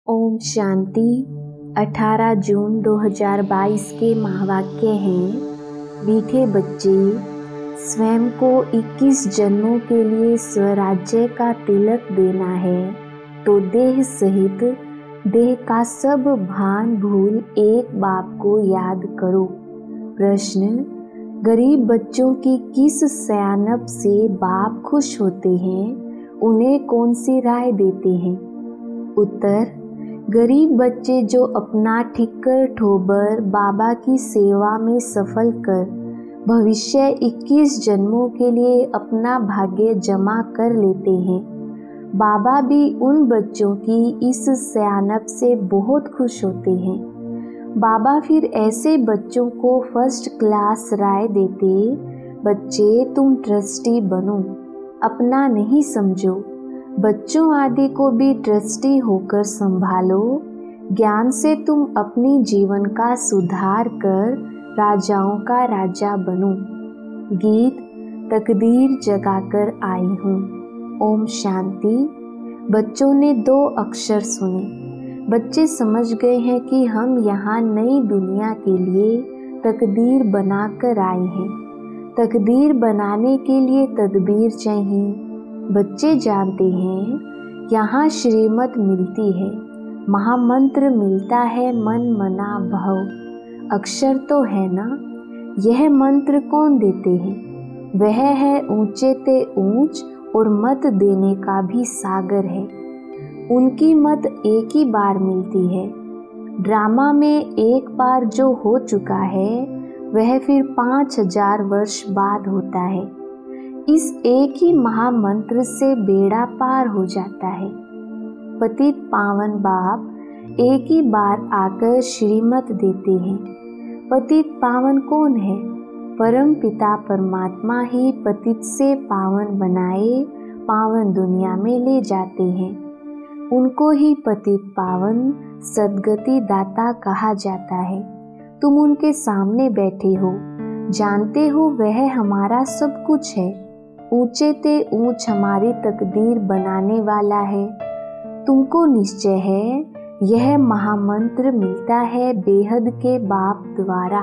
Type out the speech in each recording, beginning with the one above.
ओम शांति। 18 जून 2022 के महावाक्य हैं। मीठे बच्चे, स्वयं को 21 जन्मों के लिए स्वराज्य का तिलक देना है तो देह सहित देह का सब भान भूल एक बाप को याद करो। प्रश्न: गरीब बच्चों की किस सयानप से बाप खुश होते हैं, उन्हें कौन सी राय देते हैं? उत्तर: गरीब बच्चे जो अपना ठिक्कर ठोबर बाबा की सेवा में सफल कर भविष्य 21 जन्मों के लिए अपना भाग्य जमा कर लेते हैं, बाबा भी उन बच्चों की इस सयानप से बहुत खुश होते हैं। बाबा फिर ऐसे बच्चों को फर्स्ट क्लास राय देते, बच्चे तुम ट्रस्टी बनो, अपना नहीं समझो, बच्चों आदि को भी ट्रस्टी होकर संभालो, ज्ञान से तुम अपनी जीवन का सुधार कर राजाओं का राजा बनो। गीत तकदीर जगाकर आई हूँ। ओम शांति। बच्चों ने 2 अक्षर सुने। बच्चे समझ गए हैं कि हम यहाँ नई दुनिया के लिए तकदीर बनाकर आए हैं। तकदीर बनाने के लिए तदबीर चाहिए। बच्चे जानते हैं यहाँ श्रीमत मिलती है, महामंत्र मिलता है, मन मना भव। अक्षर तो है ना, यह मंत्र कौन देते हैं? वह है ऊंचे ते ऊंच और मत देने का भी सागर है। उनकी मत एक ही बार मिलती है। ड्रामा में एक बार जो हो चुका है वह फिर 5000 वर्ष बाद होता है। इस एक ही महामंत्र से बेड़ा पार हो जाता है। पतित पावन बाप एक ही बार आकर श्रीमत देते हैं। पतित पावन कौन है? परम पिता परमात्मा ही पतित से पावन बनाए पावन दुनिया में ले जाते हैं। उनको ही पतित पावन सद्गति दाता कहा जाता है। तुम उनके सामने बैठे हो, जानते हो वह हमारा सब कुछ है। ऊंचे ते ऊंच हमारी तकदीर बनाने वाला है। तुमको निश्चय है यह महामंत्र मिलता है बेहद के बाप द्वारा।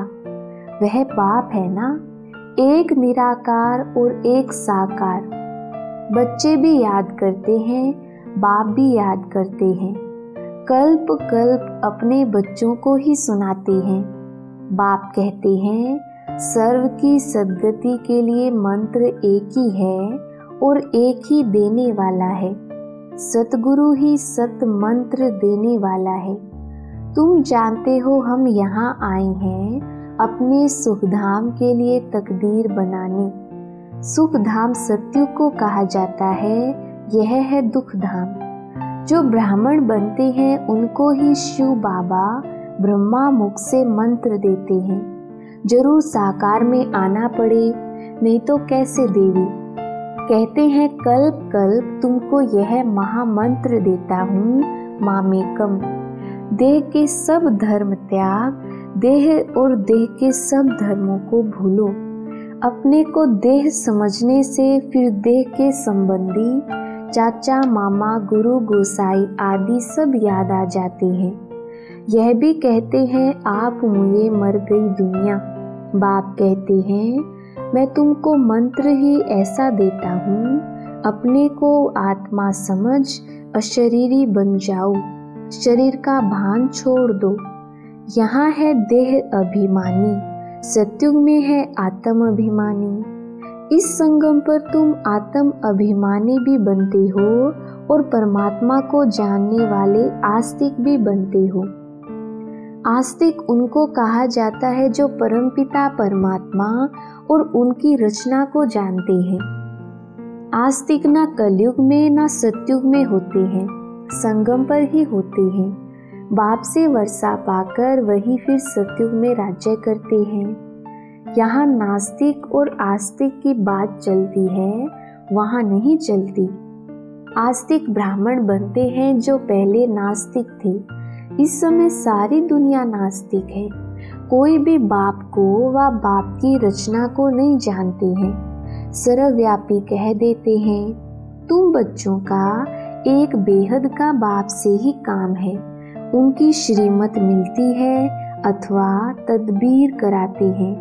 वह बाप है ना, एक निराकार और एक साकार। बच्चे भी याद करते हैं, बाप भी याद करते हैं। कल्प कल्प अपने बच्चों को ही सुनाते हैं। बाप कहते हैं सर्व की सद्गति के लिए मंत्र एक ही है और एक ही देने वाला है। सतगुरु ही सत मंत्र देने वाला है। तुम जानते हो हम यहाँ आए हैं अपने सुखधाम के लिए तकदीर बनाने। सुखधाम सत्युग को कहा जाता है, यह है दुखधाम। जो ब्राह्मण बनते हैं उनको ही शिव बाबा ब्रह्मा मुख से मंत्र देते हैं। जरूर साकार में आना पड़े, नहीं तो कैसे देवी। कहते हैं कल्प कल्प तुमको यह महामंत्र देता हूँ, मामेकम। देह के सब धर्म त्याग, देह और देह के सब धर्मों को भूलो। अपने को देह समझने से फिर देह के संबंधी चाचा मामा गुरु गोसाई आदि सब याद आ जाते हैं। यह भी कहते हैं आप मुझे मर गई दुनिया। बाप कहते हैं मैं तुमको मंत्र ही ऐसा देता हूँ, अपने को आत्मा समझ अशरीरी बन जाओ, शरीर का भान छोड़ दो। यहाँ है देह अभिमानी, सत्युग में है आत्म अभिमानी। इस संगम पर तुम आत्म अभिमानी भी बनते हो और परमात्मा को जानने वाले आस्तिक भी बनते हो। आस्तिक उनको कहा जाता है जो परमपिता परमात्मा और उनकी रचना को जानते हैं। आस्तिक ना कलयुग में ना सतयुग में होते हैं, संगम पर ही होते हैं। बाप से वर्षा पाकर वही फिर सतयुग में राज्य करते हैं। यहाँ नास्तिक और आस्तिक की बात चलती है, वहाँ नहीं चलती। आस्तिक ब्राह्मण बनते हैं जो पहले नास्तिक थे। इस समय सारी दुनिया नास्तिक है। कोई भी बाप को व बाप की रचना को नहीं जानते हैं। सर्वव्यापी कह देते हैं। तुम बच्चों का एक बेहद का बाप से ही काम है। उनकी श्रीमत मिलती है अथवा तदबीर कराते हैं।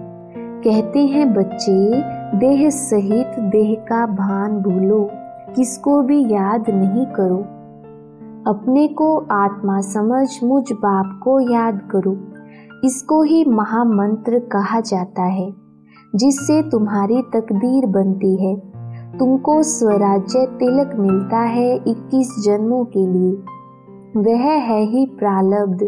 कहते हैं बच्चे, देह सहित देह का भान भूलो, किसको भी याद नहीं करो। अपने को आत्मा समझ मुझ बाप को याद करो। इसको ही महामंत्र कहा जाता है, जिससे तुम्हारी तकदीर बनती है। तुमको स्वराज्य तिलक मिलता है 21 जन्मों के लिए। वह है ही प्रारब्ध।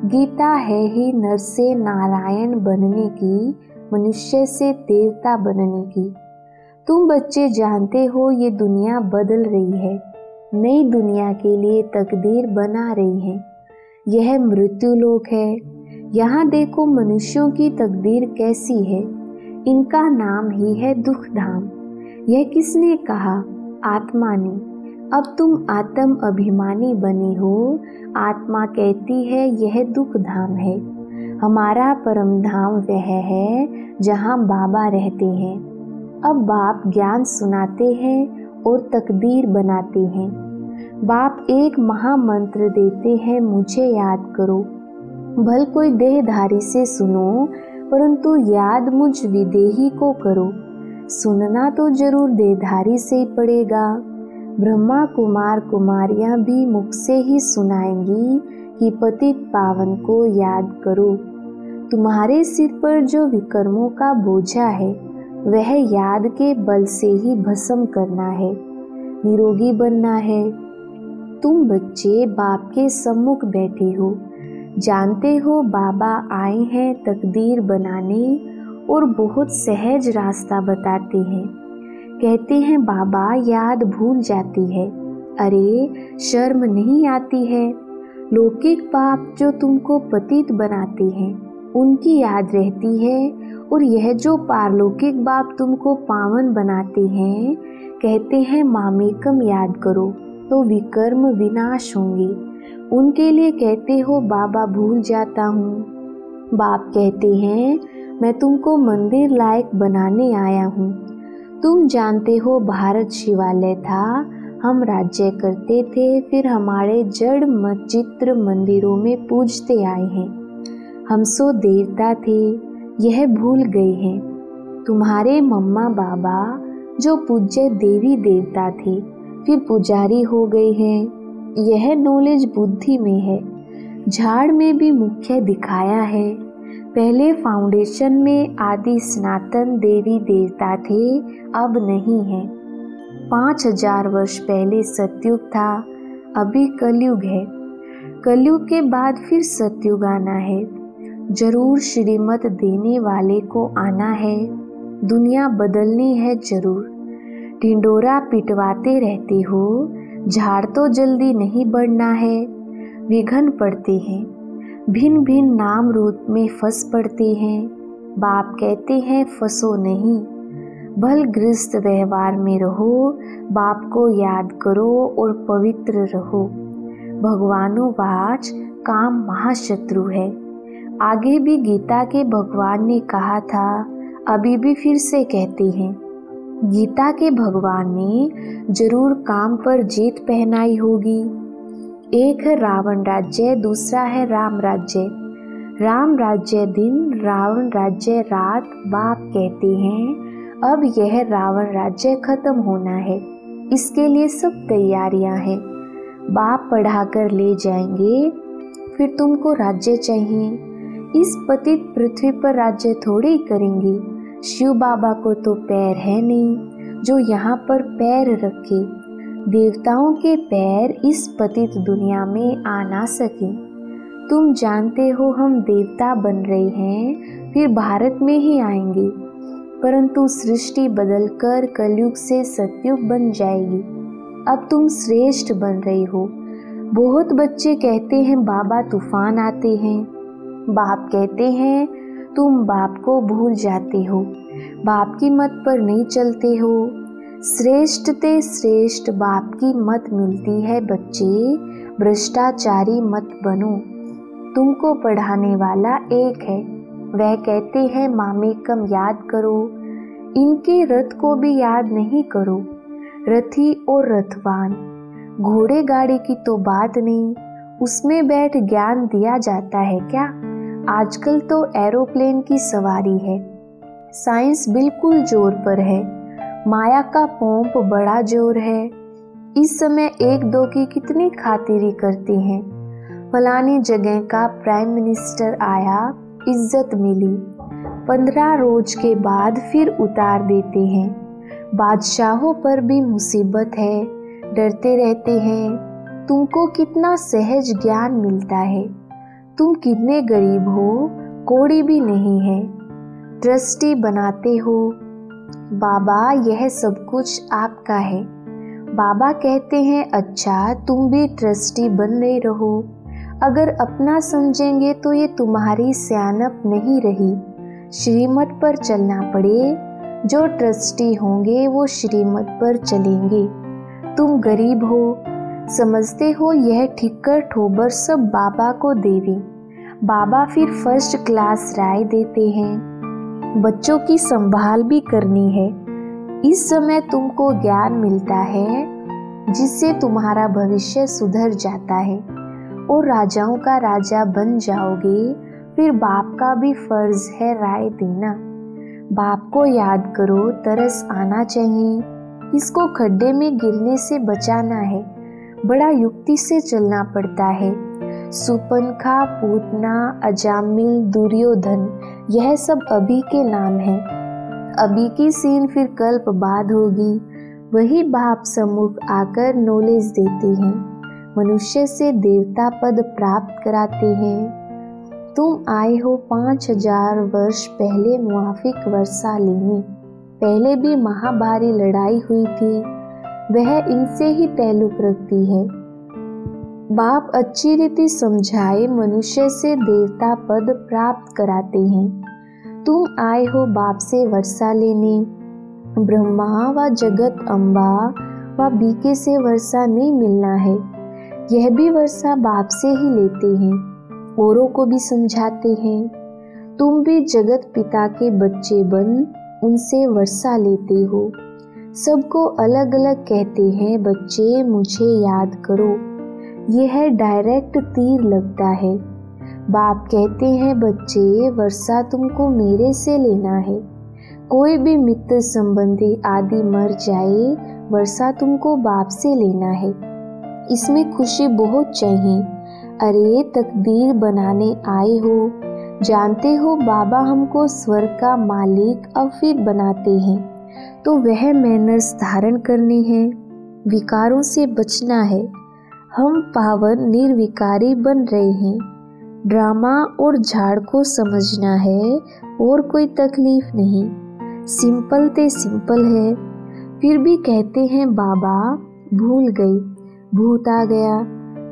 गीता है ही नर से नारायण बनने की, मनुष्य से देवता बनने की। तुम बच्चे जानते हो ये दुनिया बदल रही है, नई दुनिया के लिए तकदीर बना रही है। यह मृत्यु लोक है। यहाँ देखो मनुष्यों की तकदीर कैसी है। इनका नाम ही है दुख धाम। यह किसने कहा? आत्मा ने। अब तुम आत्म अभिमानी बने हो। आत्मा कहती है यह दुख धाम है। हमारा परम धाम वह है जहाँ बाबा रहते हैं। अब बाप ज्ञान सुनाते हैं और तकदीर बनाते हैं। बाप एक महामंत्र देते हैं, मुझे याद करो। भल कोई देहधारी से सुनो, परंतु याद मुझ विदेही को करो। सुनना तो जरूर देहधारी से ही पड़ेगा। ब्रह्मा कुमार कुमारियां भी मुख से ही सुनाएंगी कि पतित पावन को याद करो। तुम्हारे सिर पर जो विकर्मों का बोझा है, वह याद के बल से ही भस्म करना है, निरोगी बनना है। तुम बच्चे बाप के सम्मुख बैठे हो। जानते हो बाबा आए हैं तकदीर बनाने और बहुत सहज रास्ता बताते हैं। कहते हैं बाबा याद भूल जाती है। अरे शर्म नहीं आती है? लौकिक पाप जो तुमको पतित बनाते हैं उनकी याद रहती है, और यह जो पारलौकिक बाप तुमको पावन बनाते हैं, कहते हैं मामेकम याद करो तो विकर्म विनाश होंगे। उनके लिए कहते हो बाबा भूल जाता हूँ। बाप कहते हैं मैं तुमको मंदिर लायक बनाने आया हूँ। तुम जानते हो भारत शिवालय था, हम राज्य करते थे, फिर हमारे जड़ चित्र मंदिरों में पूजते आए हैं। हम सो देवता थे, यह भूल गए हैं। तुम्हारे मम्मा बाबा जो पूज्य देवी देवता थे, फिर पुजारी हो गए हैं। यह नॉलेज बुद्धि में है। झाड़ में भी मुख्य दिखाया है। पहले फाउंडेशन में आदि सनातन देवी देवता थे, अब नहीं है। 5000 वर्ष पहले सतयुग था, अभी कलयुग है। कलयुग के बाद फिर सतयुग आना है। जरूर श्रीमत देने वाले को आना है। दुनिया बदलनी है जरूर। ढिंडोरा पिटवाते रहते हो, झाड़ तो जल्दी नहीं बढ़ना है। विघन पड़ते हैं, भिन्न भिन्न नाम रूप में फंस पड़ते हैं। बाप कहते हैं फंसो नहीं, भल गृहस्थ व्यवहार में रहो, बाप को याद करो और पवित्र रहो। भगवानोवाच काम महाशत्रु है। आगे भी गीता के भगवान ने कहा था, अभी भी फिर से कहते हैं। गीता के भगवान ने जरूर काम पर जीत पहनाई होगी। एक है रावण राज्य, दूसरा है राम राज्य। राम राज्य दिन, रावण राज्य रात। बाप कहते हैं अब यह रावण राज्य खत्म होना है, इसके लिए सब तैयारियां हैं। बाप पढ़ाकर ले जाएंगे, फिर तुमको राज्य चाहिए। इस पतित पृथ्वी पर राज्य थोड़े ही करेंगे। शिव बाबा को तो पैर है नहीं जो यहाँ पर पैर रखे। देवताओं के पैर इस पतित दुनिया में आ ना सके। तुम जानते हो हम देवता बन रहे हैं, फिर भारत में ही आएंगे, परंतु सृष्टि बदलकर कलयुग से सतयुग बन जाएगी। अब तुम श्रेष्ठ बन रहे हो। बहुत बच्चे कहते हैं बाबा तूफान आते हैं। बाप कहते हैं तुम बाप को भूल जाते हो, बाप की मत पर नहीं चलते हो। श्रेष्ठ ते श्रेष्ठ बाप की मत मिलती है बच्चे, भ्रष्टाचारी मत बनो। तुमको पढ़ाने वाला एक है, वह कहते हैं मामेकम याद करो। इनके रथ को भी याद नहीं करो। रथी और रथवान, घोड़े गाड़ी की तो बात नहीं, उसमें बैठ ज्ञान दिया जाता है क्या? आजकल तो एरोप्लेन की सवारी है। साइंस बिल्कुल जोर पर है, माया का पोंप बड़ा जोर है। इस समय एक दो की कितनी खातिरी करती हैं। फलानी जगह का प्राइम मिनिस्टर आया, इज्जत मिली, 15 रोज के बाद फिर उतार देते हैं। बादशाहों पर भी मुसीबत है, डरते रहते हैं। तुमको कितना सहज ज्ञान मिलता है। तुम कितने गरीब हो, कौड़ी भी नहीं है, ट्रस्टी बनाते हो। बाबा यह सब कुछ आपका है। बाबा कहते हैं अच्छा तुम भी ट्रस्टी बने रहो। अगर अपना समझेंगे तो ये तुम्हारी सियानप नहीं रही। श्रीमत पर चलना पड़े, जो ट्रस्टी होंगे वो श्रीमत पर चलेंगे। तुम गरीब हो, समझते हो यह ठिक्कर ठोबर सब बाबा को देवी। बाबा फिर फर्स्ट क्लास राय देते हैं। बच्चों की संभाल भी करनी है। इस समय तुमको ज्ञान मिलता है जिससे तुम्हारा भविष्य सुधर जाता है और राजाओं का राजा बन जाओगे। फिर बाप का भी फर्ज है राय देना। बाप को याद करो, तरस आना चाहिए। इसको खड्डे में गिरने से बचाना है, बड़ा युक्ति से चलना पड़ता है। सुपनखा, पूतना, अजामिल, दुर्योधन, यह सब अभी के नाम हैं। अभी की सीन फिर कल्प बाद होगी। वही बाप सम्मुख आकर नॉलेज देते हैं, मनुष्य से देवता पद प्राप्त कराते हैं। तुम आए हो 5000 वर्ष पहले मुआफिक वर्षा लेने। पहले भी महाभारी लड़ाई हुई थी, वह इनसे ही ताल्लुक रखती है। बाप अच्छी रीति समझाए मनुष्य से देवता पद प्राप्त कराते हैं। तुम आए हो बाप से वर्षा लेने। ब्रह्मा व जगत अम्बा व बीके से वर्षा नहीं मिलना है। यह भी वर्षा बाप से ही लेते हैं, औरों को भी समझाते हैं। तुम भी जगत पिता के बच्चे बन उनसे वर्षा लेते हो। सबको अलग अलग कहते हैं बच्चे मुझे याद करो। यह डायरेक्ट तीर लगता है। बाप कहते हैं बच्चे वर्षा तुमको मेरे से लेना है। कोई भी मित्र संबंधी आदि मर जाए, वर्षा तुमको बाप से लेना है। इसमें खुशी बहुत चाहिए। अरे तकदीर बनाने आए हो, जानते हो बाबा हमको स्वर्ग का मालिक अब फिर बनाते हैं, तो वह मैनर्स धारण करने हैं, विकारों से बचना है। हम पावन निर्विकारी बन रहे हैं। ड्रामा और झाड़ को समझना है और कोई तकलीफ नहीं। सिंपल ते सिंपल है। फिर भी कहते हैं बाबा भूल गई, भूत आ गया।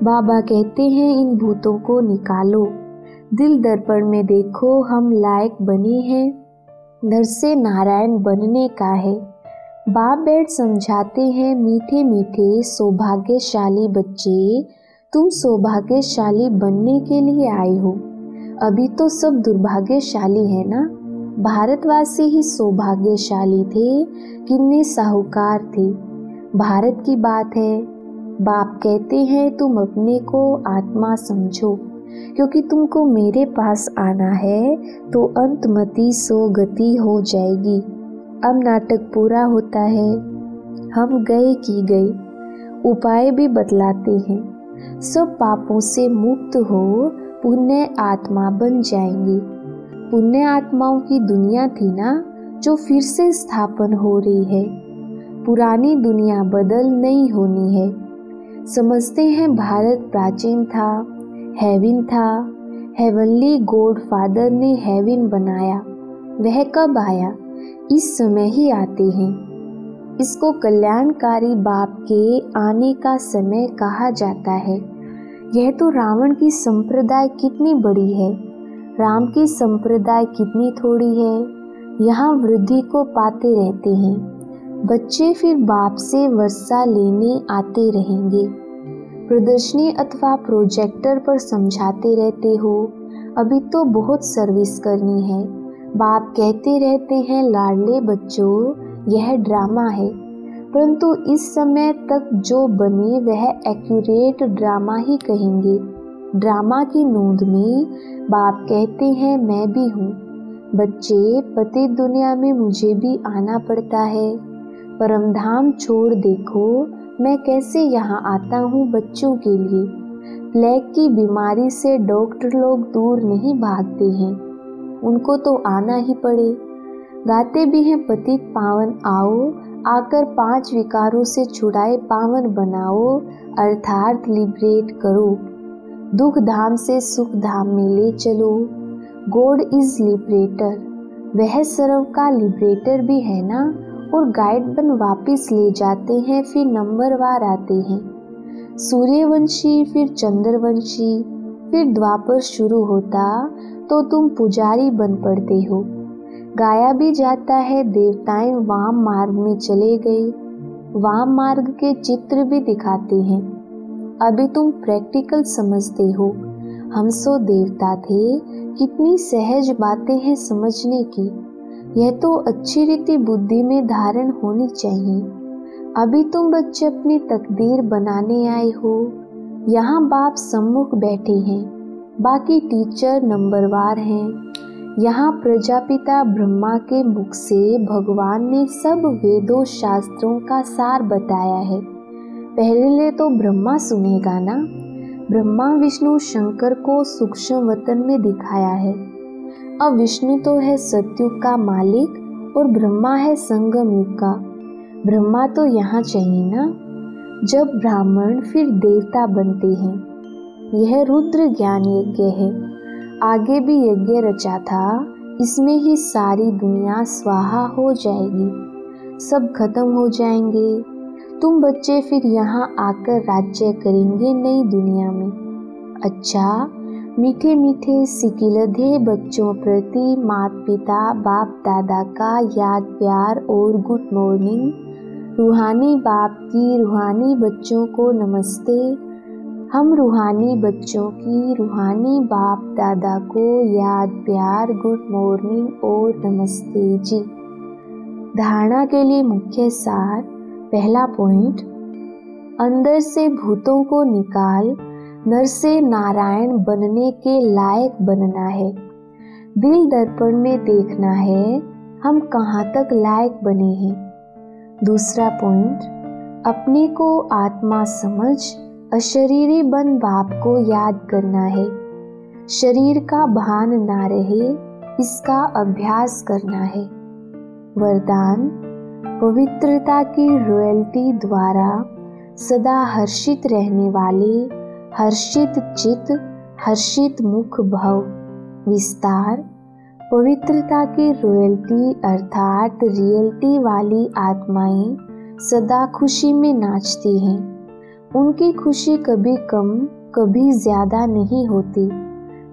बाबा कहते हैं इन भूतों को निकालो। दिल दर्पण में देखो, हम लायक बने हैं, नर से नारायण बनने का है। बाप बैठ समझाते हैं मीठे मीठे सौभाग्यशाली बच्चे, तुम सौभाग्यशाली बनने के लिए आए हो। अभी तो सब दुर्भाग्यशाली है ना। भारतवासी ही सौभाग्यशाली थे, कितने साहूकार थे। भारत की बात है। बाप कहते हैं तुम अपने को आत्मा समझो, क्योंकि तुमको मेरे पास आना है तो अंतमति सो गति हो जाएगी। अब नाटक पूरा होता है। हम गए की गए, उपाय भी बतलाते हैं। सब पापों से मुक्त हो पुण्य आत्मा बन जाएंगे। पुण्य आत्माओं की दुनिया थी ना, जो फिर से स्थापन हो रही है। पुरानी दुनिया बदल नहीं होनी है। समझते हैं भारत प्राचीन था, हेवन था। हेवनली गॉड फादर ने हेवन बनाया। वह कब आया? इस समय ही आते हैं। इसको कल्याणकारी बाप के आने का समय कहा जाता है। यह तो रावण की संप्रदाय कितनी बड़ी है, राम की संप्रदाय कितनी थोड़ी है। यहाँ वृद्धि को पाते रहते हैं। बच्चे फिर बाप से वर्षा लेने आते रहेंगे। प्रदर्शनी अथवा प्रोजेक्टर पर समझाते रहते हो। अभी तो बहुत सर्विस करनी है। बाप कहते रहते हैं लाडले बच्चों, यह ड्रामा है, परंतु इस समय तक जो बने वह एक्यूरेट ड्रामा ही कहेंगे। ड्रामा की नोंद में बाप कहते हैं मैं भी हूँ। बच्चे, पतित दुनिया में मुझे भी आना पड़ता है। परमधाम छोड़ देखो मैं कैसे यहाँ आता हूँ बच्चों के लिए। प्लेग की बीमारी से डॉक्टर लोग दूर नहीं भागते हैं, उनको तो आना ही पड़े। गाते भी हैं पतित पावन आओ, आकर 5 विकारों से छुड़ाए पावन बनाओ, अर्थात लिबरेट करो। दुख धाम से सुख धाम में ले चलो। गॉड इज लिबरेटर, वह सर्व का लिबरेटर भी है ना। और गाइड बन वापिस ले जाते हैं, फिर नंबरवार आते हैं। सूर्यवंशी, फिर चंद्रवंशी, फिर द्वापर शुरू होता तो तुम पुजारी बन पड़ते हो। गाया भी जाता है देवताएं वाम मार्ग में चले गए, वाम मार्ग के चित्र भी दिखाते हैं। अभी तुम प्रैक्टिकल समझते हो, हम सो देवता थे। कितनी सहज बातें हैं समझने की, यह तो अच्छी रीति बुद्धि में धारण होनी चाहिए। अभी तुम बच्चे अपनी तकदीर बनाने आए हो। यहाँ बाप सम्मुख बैठे हैं, बाकी टीचर नंबरवार हैं। यहाँ प्रजापिता ब्रह्मा के मुख से भगवान ने सब वेदों शास्त्रों का सार बताया है। पहले तो ब्रह्मा सुनेगा ना। ब्रह्मा विष्णु शंकर को सूक्ष्म वतन में दिखाया है। अब विष्णु तो है सतयुग का मालिक और ब्रह्मा है संगम युग का। ब्रह्मा तो यहाँ चाहिए ना। जब ब्राह्मण फिर देवता बनते हैं। यह रुद्र ज्ञान यज्ञ है। आगे भी यज्ञ रचा था, इसमें ही सारी दुनिया स्वाहा हो जाएगी, सब खत्म हो जाएंगे। तुम बच्चे फिर यहाँ आकर राज्य करेंगे नई दुनिया में। अच्छा, मीठे मीठे सिकिलधे बच्चों प्रति माता पिता बाप दादा का याद प्यार और गुड मॉर्निंग। रूहानी बाप की रूहानी बच्चों को नमस्ते। हम रूहानी बच्चों की रूहानी बाप दादा को याद प्यार गुड मॉर्निंग और नमस्ते जी। धारणा के लिए मुख्य सार। पहला पॉइंट, अंदर से भूतों को निकाल नर से नारायण बनने के लायक बनना है। दिल दर्पण में देखना है हम कहाँ तक लायक बने हैं। दूसरा पॉइंट, अपने को आत्मा समझ अशरीरी बन बाप को याद करना है। शरीर का भान ना रहे, इसका अभ्यास करना है। वरदान, पवित्रता की रॉयल्टी द्वारा सदा हर्षित रहने वाले हर्षित चित हर्षित मुख भव। विस्तार, पवित्रता की रॉयल्टी अर्थात रियलिटी वाली आत्माएं सदा खुशी में नाचती हैं। उनकी खुशी कभी कम कभी ज्यादा नहीं होती।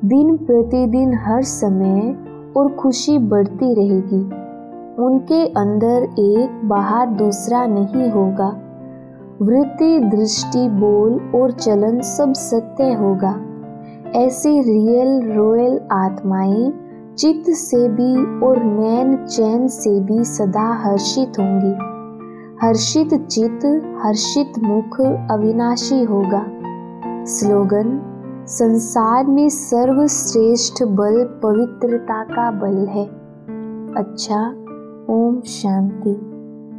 दिन प्रतिदिन हर समय और खुशी बढ़ती रहेगी। उनके अंदर एक बाहर दूसरा नहीं होगा। वृत्ति दृष्टि बोल और चलन सब सत्य होगा। ऐसी रियल रॉयल आत्माएं चित्त से भी और नैन चैन से भी सदा हर्षित होंगी। हर्षित चित्त हर्षित मुख अविनाशी होगा। स्लोगन, संसार में सर्वश्रेष्ठ बल पवित्रता का बल है। अच्छा, ओम शांति।